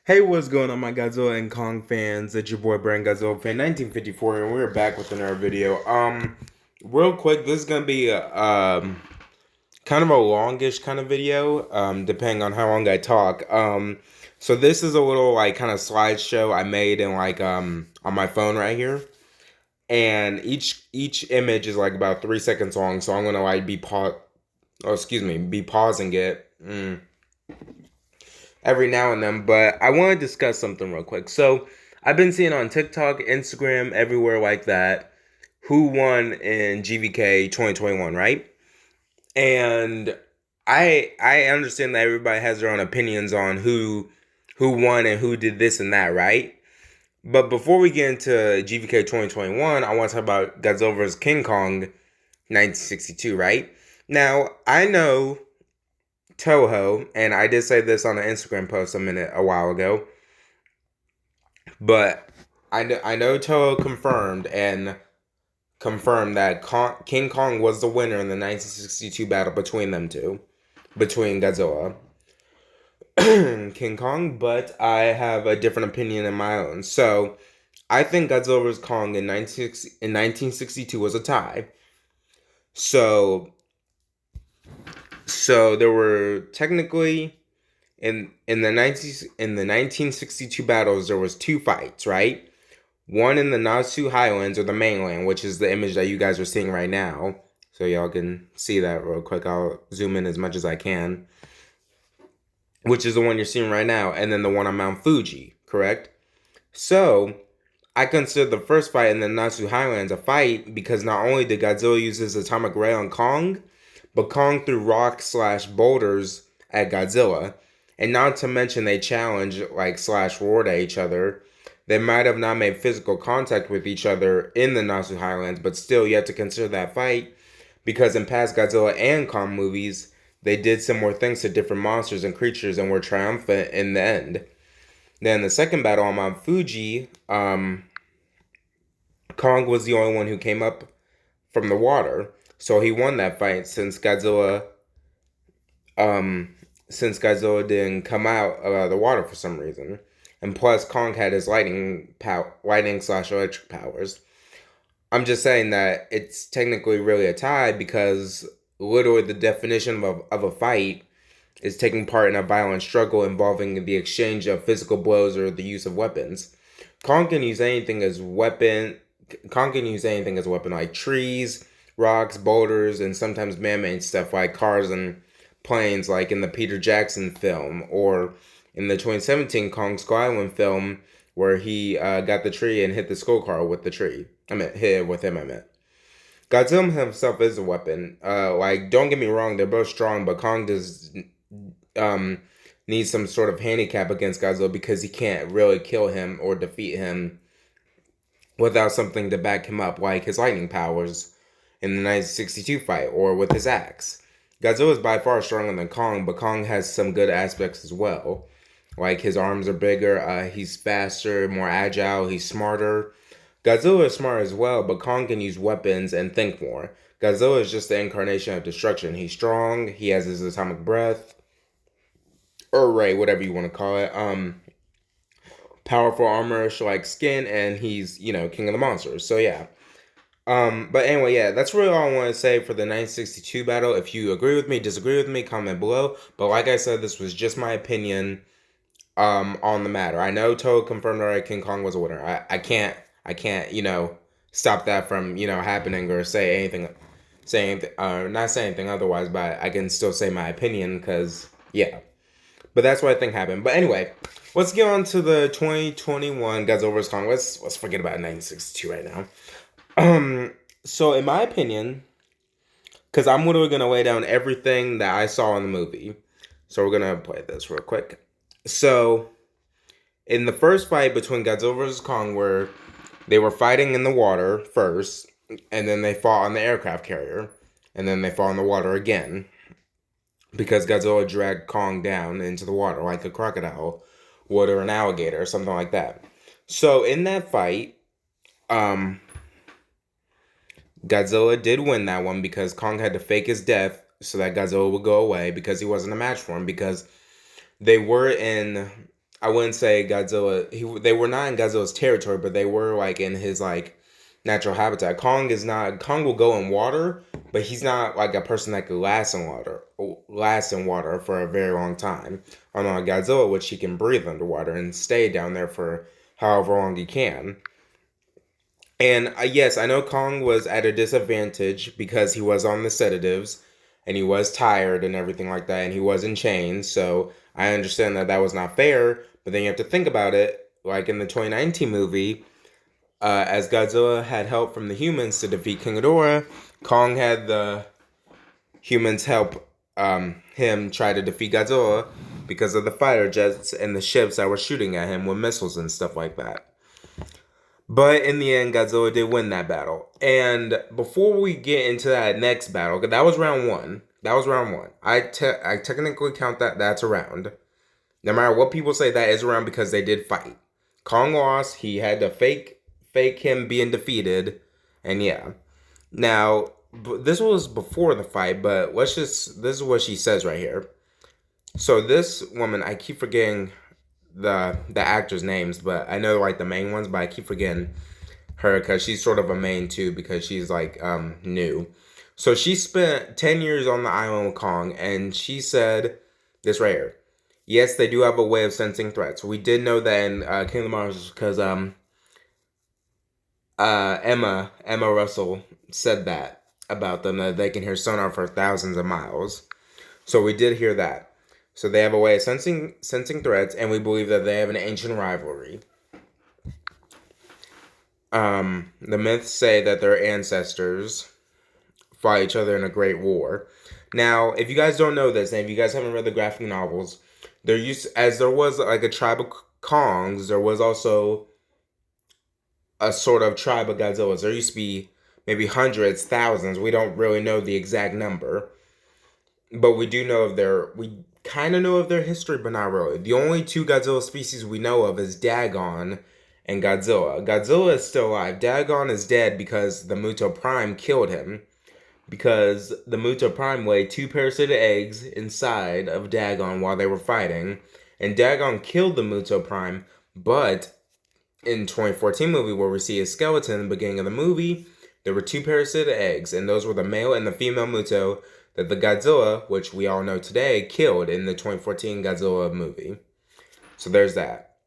Hey, what's going on, my Godzilla and Kong fans? It's your boy BurningGodzilla fan 1954, and we're back with another video. Real quick, this is gonna be kind of a longish kind of video, depending on how long I talk. So this is a little like kind of slideshow I made in like on my phone right here, and each image is like about 3 seconds long. So I'm gonna like be pausing it. Every now and then, but I want to discuss something real quick. So I've been seeing on TikTok, Instagram, everywhere like that, who won in GVK 2021, right? And I understand that everybody has their own opinions on who won and who did this and that, right? But before we get into GVK 2021, I want to talk about Godzilla vs. King Kong 1962, right? Now, I know Toho, and I did say this on an Instagram post a while ago, but I know Toho confirmed that King Kong was the winner in the 1962 battle between them two, between Godzilla and King Kong, but I have a different opinion in my own. So I think Godzilla vs. Kong in 1962 was a tie. So there were technically in the 1962 battles there was two fights, right? One in the Nasu Highlands or the mainland, which is the image that you guys are seeing right now. So y'all can see that real quick. I'll zoom in as much as I can. Which is the one you're seeing right now, and then the one on Mount Fuji, correct? So I consider the first fight in the Nasu Highlands a fight because not only did Godzilla use his atomic ray on Kong, but Kong threw rocks/boulders at Godzilla. And not to mention they challenged / roared at each other. They might have not made physical contact with each other in the Nasu Highlands, but still you have to consider that fight because in past Godzilla and Kong movies, they did similar things to different monsters and creatures and were triumphant in the end. Then the second battle on Mount Fuji, Kong was the only one who came up from the water. So he won that fight since Godzilla didn't come out of the water for some reason. And plus Kong had his lightning/electric powers. I'm just saying that it's technically really a tie because literally the definition of a fight is taking part in a violent struggle involving the exchange of physical blows or the use of weapons. Kong can use anything as weapon. Kong can use anything as a weapon, like trees, rocks, boulders, and sometimes man-made stuff like cars and planes, like in the Peter Jackson film, or in the 2017 Kong Skull Island film, where he got the tree and hit the skull car with the tree. Hit it with him, I meant. Godzilla himself is a weapon. Don't get me wrong, they're both strong, but Kong does need some sort of handicap against Godzilla because he can't really kill him or defeat him without something to back him up, like his lightning powers in the 1962 fight or with his axe. Godzilla is by far stronger than Kong, but Kong has some good aspects as well. Like his arms are bigger, he's faster, more agile, he's smarter. Godzilla is smart as well, but Kong can use weapons and think more. Godzilla is just the incarnation of destruction. He's strong, he has his atomic breath, or ray, whatever you want to call it. Powerful armor, like skin, and he's, king of the monsters. So yeah. But anyway, yeah, that's really all I want to say for the 1962 battle. If you agree with me, disagree with me, comment below. But like I said, this was just my opinion on the matter. I know Toho confirmed that King Kong was a winner. I can't stop that from, happening or not say anything otherwise, but I can still say my opinion because, yeah. But that's what I think happened. But anyway, let's get on to the 2021 Godzilla vs. Kong. Let's forget about 1962 right now. So in my opinion, because I'm literally gonna lay down everything that I saw in the movie. So we're gonna play this real quick. So in the first fight between Godzilla vs. Kong, where they were fighting in the water first, and then they fought on the aircraft carrier, and then they fought in the water again. Because Godzilla dragged Kong down into the water like a crocodile would or an alligator or something like that. So in that fight, Godzilla did win that one because Kong had to fake his death so that Godzilla would go away because he wasn't a match for him because they were in I wouldn't say Godzilla. They were not in Godzilla's territory, but they were like in his like natural habitat. Kong is not. Kong will go in water, but he's not like a person that could last in water for a very long time. Unlike Godzilla, which he can breathe underwater and stay down there for however long he can. And yes, I know Kong was at a disadvantage because he was on the sedatives and he was tired and everything like that, and he was in chains. So I understand that that was not fair, but then you have to think about it. Like in the 2019 movie, as Godzilla had help from the humans to defeat King Ghidorah, Kong had the humans help him try to defeat Godzilla because of the fighter jets and the ships that were shooting at him with missiles and stuff like that. But in the end, Godzilla did win that battle. And before we get into that next battle, 'cause that was round one. That was round one. I technically count that that's a round. No matter what people say, that is a round because they did fight. Kong lost. He had to fake him being defeated, and yeah. Now this was before the fight, but this is what she says right here. So this woman, I keep forgetting the actors' names, but I know like the main ones, but I keep forgetting her because she's sort of a main too because she's like new. So she spent 10 years on the island with Kong, and she said this right here. Yes, they do have a way of sensing threats. We did know that in King of the Monsters because Emma Russell said that about them, that they can hear sonar for thousands of miles. So we did hear that. So they have a way of sensing threats, and we believe that they have an ancient rivalry. The myths say that their ancestors fought each other in a great war. Now, if you guys don't know this, and if you guys haven't read the graphic novels, there was like a tribe of Kongs, there was also a sort of tribe of Godzillas. There used to be maybe hundreds, thousands. We don't really know the exact number, but we kind of know of their history, but not really. The only two Godzilla species we know of is Dagon and Godzilla. Godzilla is still alive. Dagon is dead because the Muto Prime killed him. Because the Muto Prime laid two parasitic eggs inside of Dagon while they were fighting. And Dagon killed the Muto Prime, but in 2014 movie where we see his skeleton in the beginning of the movie, there were two parasitic eggs, and those were the male and the female Muto that the Godzilla, which we all know today, killed in the 2014 Godzilla movie. So there's that.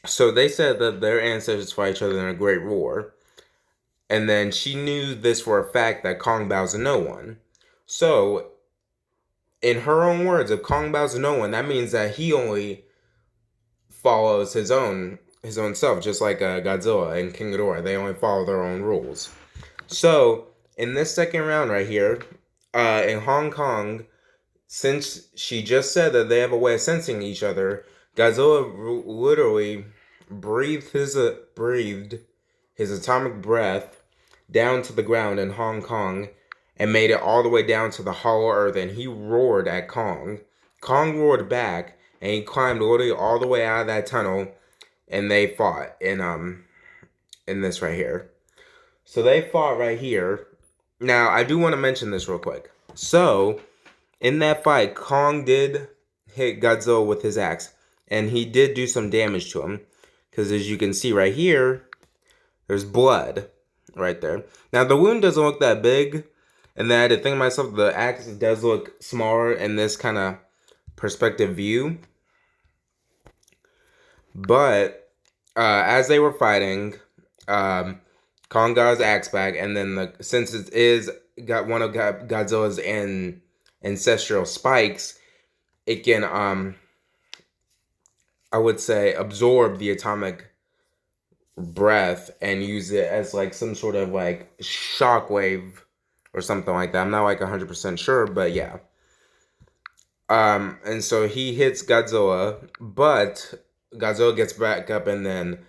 So they said that their ancestors fought each other in a great war. And then she knew this for a fact that Kong bows to no one. So, in her own words, if Kong bows to no one, that means that he only follows his own self, just like Godzilla and King Ghidorah. They only follow their own rules. So, in this second round right here, in Hong Kong, since she just said that they have a way of sensing each other, Godzilla literally breathed his atomic breath down to the ground in Hong Kong and made it all the way down to the hollow earth, and he roared at Kong. Kong roared back, and he climbed literally all the way out of that tunnel, and they fought in this right here. So they fought right here. Now, I do want to mention this real quick. So, in that fight, Kong did hit Godzilla with his axe, and he did do some damage to him, because as you can see right here, there's blood right there. Now, the wound doesn't look that big, and then I had to think to myself, the axe does look smaller in this kind of perspective view. But as they were fighting, Kong got his axe back, and then since it is got one of Godzilla's ancestral spikes, it can I would say absorb the atomic breath and use it as like some sort of like shockwave or something like that. I'm not like 100% sure, but yeah. And so he hits Godzilla, but Godzilla gets back up, and then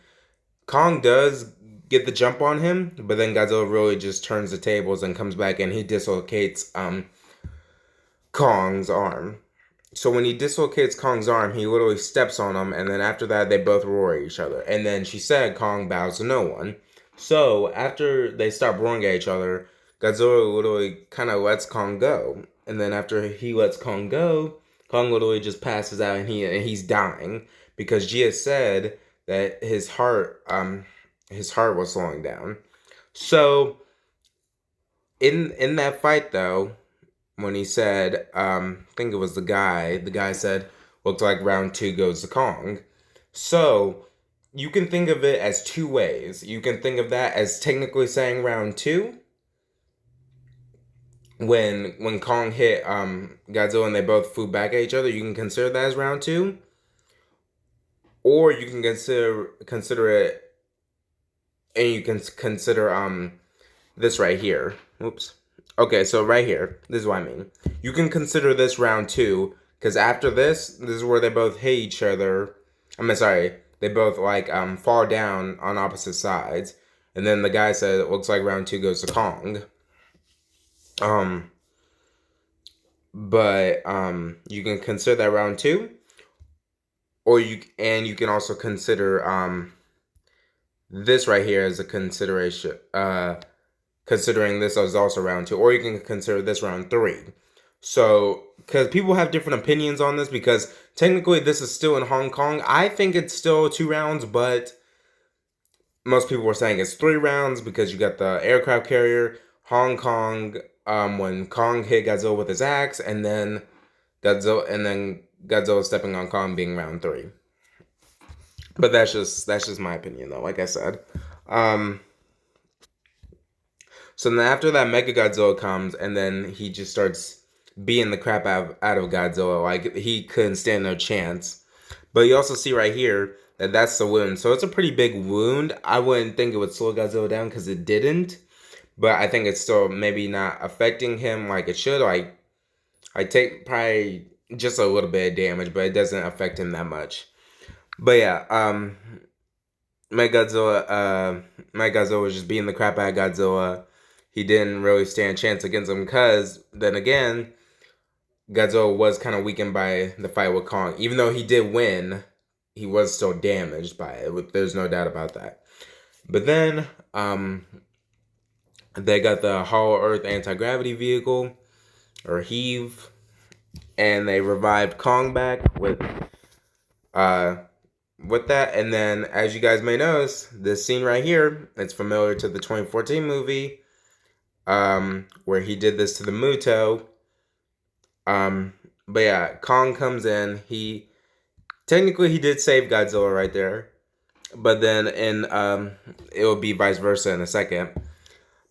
Kong does get the jump on him, but then Godzilla really just turns the tables and comes back, and he dislocates Kong's arm. So when he dislocates Kong's arm, he literally steps on him, and then after that, they both roar at each other. And then she said Kong bows to no one. So after they stop roaring at each other, Godzilla literally kind of lets Kong go. And then after he lets Kong go, Kong literally just passes out, and he's dying. because Gia said that his heart was slowing down. So in that fight though, when he said, I think it was the guy said, looked like round two goes to Kong. So you can think of it as two ways. You can think of that as technically saying round two, when Kong hit Godzilla and they both flew back at each other, you can consider that as round two, or you can consider it, and you can consider this right here. Oops. Okay, so right here, this is what I mean. You can consider this round two because after this is where they both hit each other. Sorry, they both like fall down on opposite sides, and then the guy said it looks like round two goes to Kong. Um, but you can consider that round two, or you can also consider this right here as a consideration. Considering this as also round two, or you can consider this round three. So, because people have different opinions on this, because technically this is still in Hong Kong. I think it's still 2 rounds, but most people were saying it's 3 rounds because you got the aircraft carrier, Hong Kong, when Kong hit Godzilla with his axe, and then Godzilla stepping on Kong being round 3. But that's just my opinion though, like I said. So then after that, MechaGodzilla comes, and then he just starts beating the crap out of Godzilla. Like, he couldn't stand no chance. But you also see right here that that's the wound. So it's a pretty big wound. I wouldn't think it would slow Godzilla down because it didn't. But I think it's still maybe not affecting him like it should. Like, I take probably just a little bit of damage, but it doesn't affect him that much. But yeah, MechaGodzilla was just beating the crap out of Godzilla. He didn't really stand a chance against him because, then again, Godzilla was kind of weakened by the fight with Kong. Even though he did win, he was still damaged by it. There's no doubt about that. But then, they got the Hollow Earth anti-gravity vehicle, or HEAVE, and they revived Kong back with that. And then, as you guys may notice, this scene right here, it's familiar to the 2014 movie, where he did this to the Muto. But yeah, Kong comes in. He did save Godzilla right there, but then it will be vice versa in a second.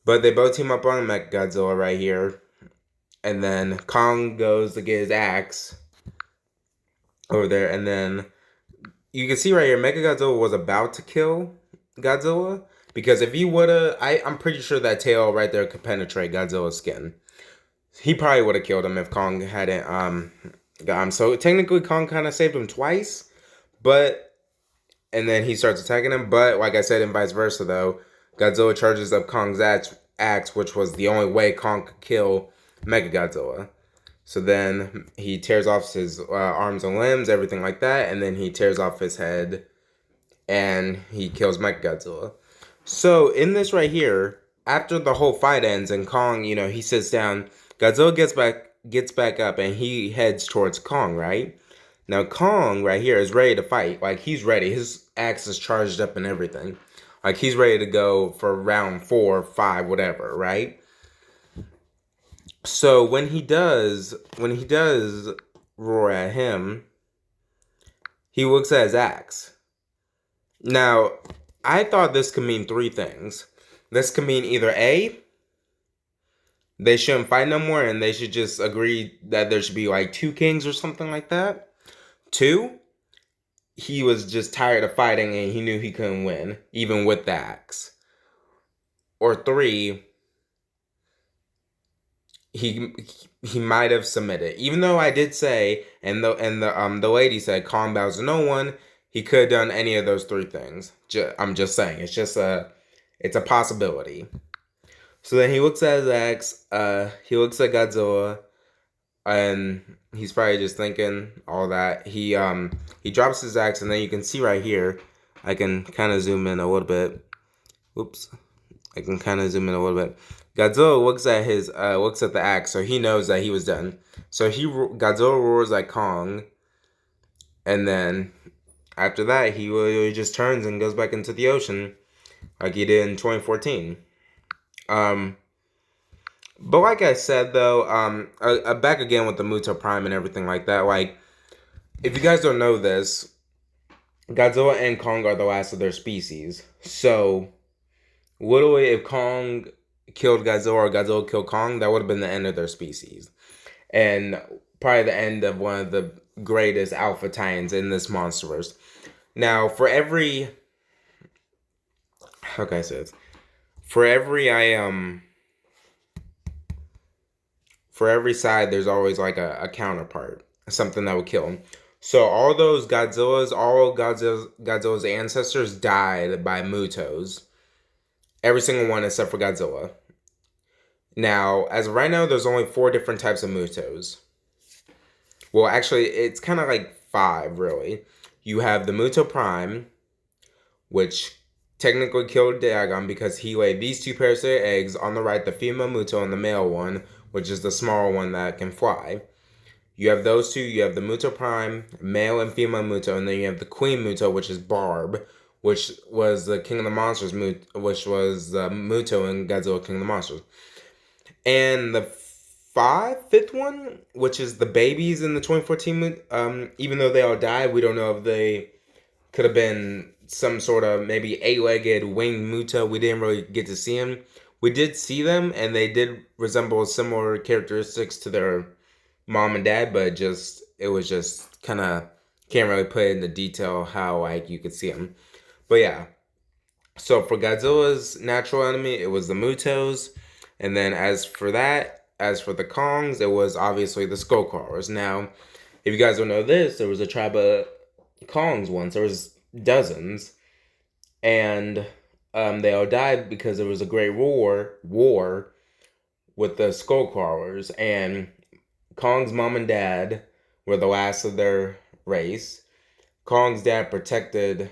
But they both team up on MechaGodzilla right here, and then Kong goes to get his axe over there, and then you can see right here, MechaGodzilla was about to kill Godzilla, because if he would've, I'm pretty sure that tail right there could penetrate Godzilla's skin. He probably would have killed him if Kong hadn't got him. So technically Kong kind of saved him twice, and then he starts attacking him. But like I said, and vice versa though, Godzilla charges up Kong's axe, which was the only way Kong could kill MechaGodzilla. So then he tears off his arms and limbs, everything like that, and then he tears off his head, and he kills MechaGodzilla. So in this right here, after the whole fight ends and Kong, he sits down, Godzilla gets back up, and he heads towards Kong, right? Now Kong right here is ready to fight. Like, he's ready. His axe is charged up and everything. Like, he's ready to go for round 4, 5, whatever, right? So when he does roar at him, he looks at his axe. Now, I thought this could mean 3 things. This could mean either A, they shouldn't fight no more and they should just agree that there should be like 2 kings or something like that. 2, he was just tired of fighting and he knew he couldn't win, even with the axe. Or 3, he might have submitted. Even though I did say, and the lady said Kong bows to no one, he could have done any of those 3 things. I'm just saying, it's a possibility. So then he looks at his axe, he looks at Godzilla, and he's probably just thinking all that. He drops his axe, and then you can see right here, I can kind of zoom in a little bit. Oops. I can kind of zoom in a little bit. Godzilla looks at the axe, so he knows that he was done. So Godzilla roars at Kong, and then after that, he literally just turns and goes back into the ocean like he did in 2014. Um, but like I said, though, back again with the Muto Prime and everything like that. Like, if you guys don't know this, Godzilla and Kong are the last of their species. So, literally, if Kong killed Godzilla or Godzilla killed Kong, that would have been the end of their species. And probably the end of one of the greatest alpha titans in this monsterverse. Now, how can I say this? For every side, there's always like a counterpart, something that would kill him. So all Godzilla's ancestors died by Mutos. Every single one except for Godzilla. Now, as of right now, there's only 4 different types of Mutos. Well, actually, it's kind of like 5, really. You have the Muto Prime, which technically killed Dagon because he laid these 2 parasitic eggs on the right, the female Muto and the male one, which is the smaller one that can fly. You have those 2. You have the Muto Prime, male and female Muto, and then you have the Queen Muto, which is Barb, which was the King of the Monsters, which was the Muto in Godzilla King of the Monsters. And the fifth one, which is the babies in the 2014, even though they all died, we don't know if they could have been some sort of maybe 8-legged winged Muto. We didn't really get to see them. We did see them, and they did resemble similar characteristics to their mom and dad, but it was just kind of, can't really put it into detail how like you could see them. But yeah, so for Godzilla's natural enemy, it was the Mutos, and then as for the Kongs, it was obviously the Skullcrawlers. Now, if you guys don't know this, there was a tribe of Kongs once. There was dozens, and they all died because there was a great war with the Skullcrawlers, and Kong's mom and dad were the last of their race. Kong's dad protected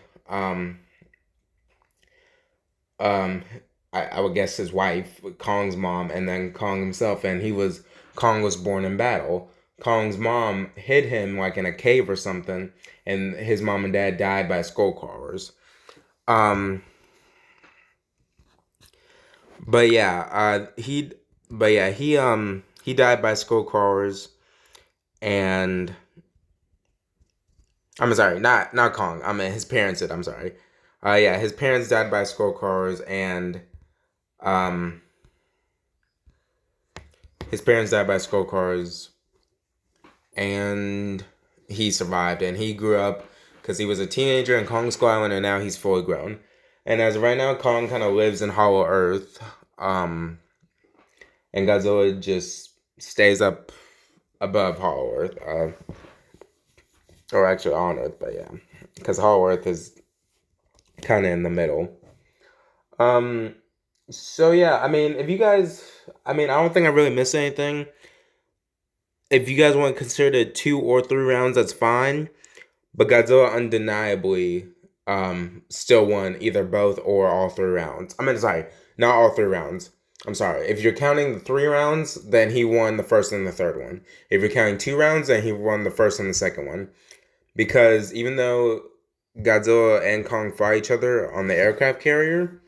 I would guess his wife, Kong's mom, and then Kong himself, and Kong was born in battle. Kong's mom hid him like in a cave or something, and his mom and dad died by skullcrawlers. But yeah, he died by skullcrawlers, and I'm sorry, not Kong. I mean his parents did. I'm sorry. Yeah, his parents died by skullcrawlers, and his parents died by skullcrawlers, and he survived, and he grew up because he was a teenager in Kong Skull Island, and now he's fully grown. And as of right now, Kong kind of lives in Hollow Earth, and Godzilla just stays up above Hollow Earth, or actually on Earth, but yeah, because Hollow Earth is kind of in the middle. So yeah, I mean, I don't think I really missed anything. If you guys want to consider it 2 or 3 rounds, that's fine. But Godzilla undeniably still won either both or all 3 rounds. I mean, sorry, not all 3 rounds. I'm sorry. If you're counting the 3 rounds, then he won the first and the third one. If you're counting 2 rounds, then he won the first and the second one. Because even though Godzilla and Kong fought each other on the aircraft carrier,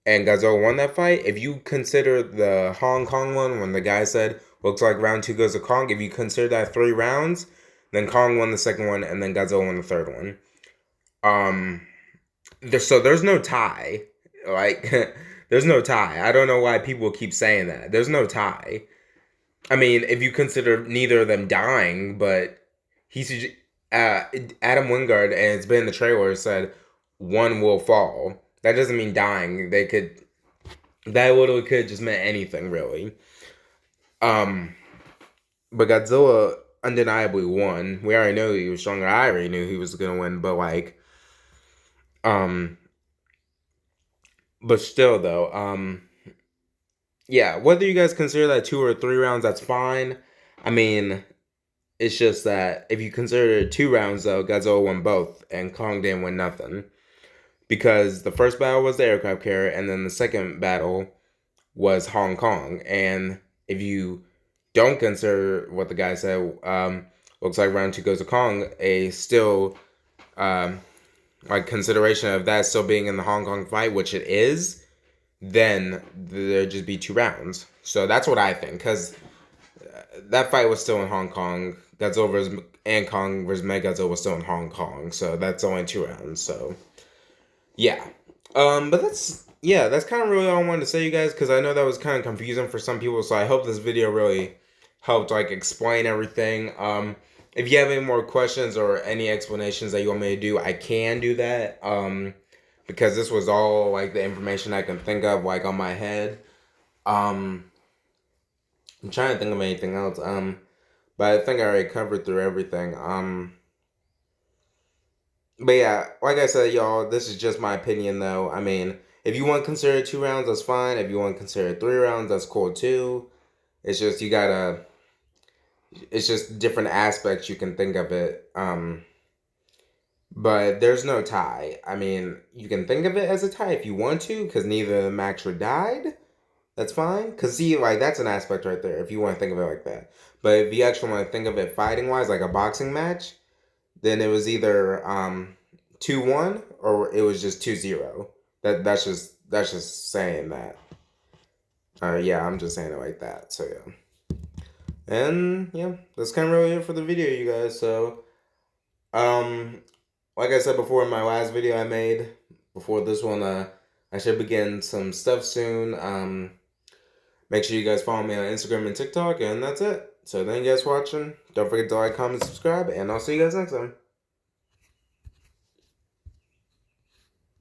and Godzilla won that fight, if you consider the Hong Kong one, when the guy said, looks like round 2 goes to Kong, if you consider that 3 rounds, then Kong won the second one, and then Godzilla won the third one. So there's no tie. Like, there's no tie. I don't know why people keep saying that. There's no tie. I mean, if you consider neither of them dying, but Adam Wingard, and it's been in the trailer, said one will fall. That doesn't mean dying. That literally could just meant anything, really. But Godzilla undeniably won. We already know he was stronger. I already knew he was gonna win, but but still though, yeah, whether you guys consider that 2 or 3 rounds, that's fine. I mean, it's just that if you consider it 2 rounds though, Godzilla won both, and Kong didn't win nothing. Because the first battle was the aircraft carrier, and then the second battle was Hong Kong. And if you don't consider what the guy said, looks like round 2 goes to Kong, a still like consideration of that still being in the Hong Kong fight, which it is, then there'd just be 2 rounds. So that's what I think, because that fight was still in Hong Kong. Godzilla versus and Kong versus MechaGodzilla was still in Hong Kong, so that's only 2 rounds. So yeah, but that's kind of really all I wanted to say, you guys, because I know that was kind of confusing for some people. So I hope this video really helped like explain everything. If you have any more questions or any explanations that you want me to do, I can do that. Because this was all like the information I can think of like on my head. I'm trying to think of anything else. But I think I already covered through everything. But yeah, like I said, y'all, this is just my opinion, though. I mean, if you want to consider 2 rounds, that's fine. If you want to consider 3 rounds, that's cool too. It's just it's just different aspects you can think of it. But there's no tie. I mean, you can think of it as a tie if you want to, because neither of them actually died. That's fine. Because see, like, that's an aspect right there, if you want to think of it like that. But if you actually want to think of it fighting-wise, like a boxing match, then it was either 2-1 or it was just 2-0. That's just saying that. Yeah, I'm just saying it like that. So yeah. And yeah, that's kind of really it for the video, you guys. So like I said before in my last video I made before this one, I should begin some stuff soon. Make sure you guys follow me on Instagram and TikTok, and that's it. So thank you guys for watching. Don't forget to like, comment, subscribe, and I'll see you guys next time.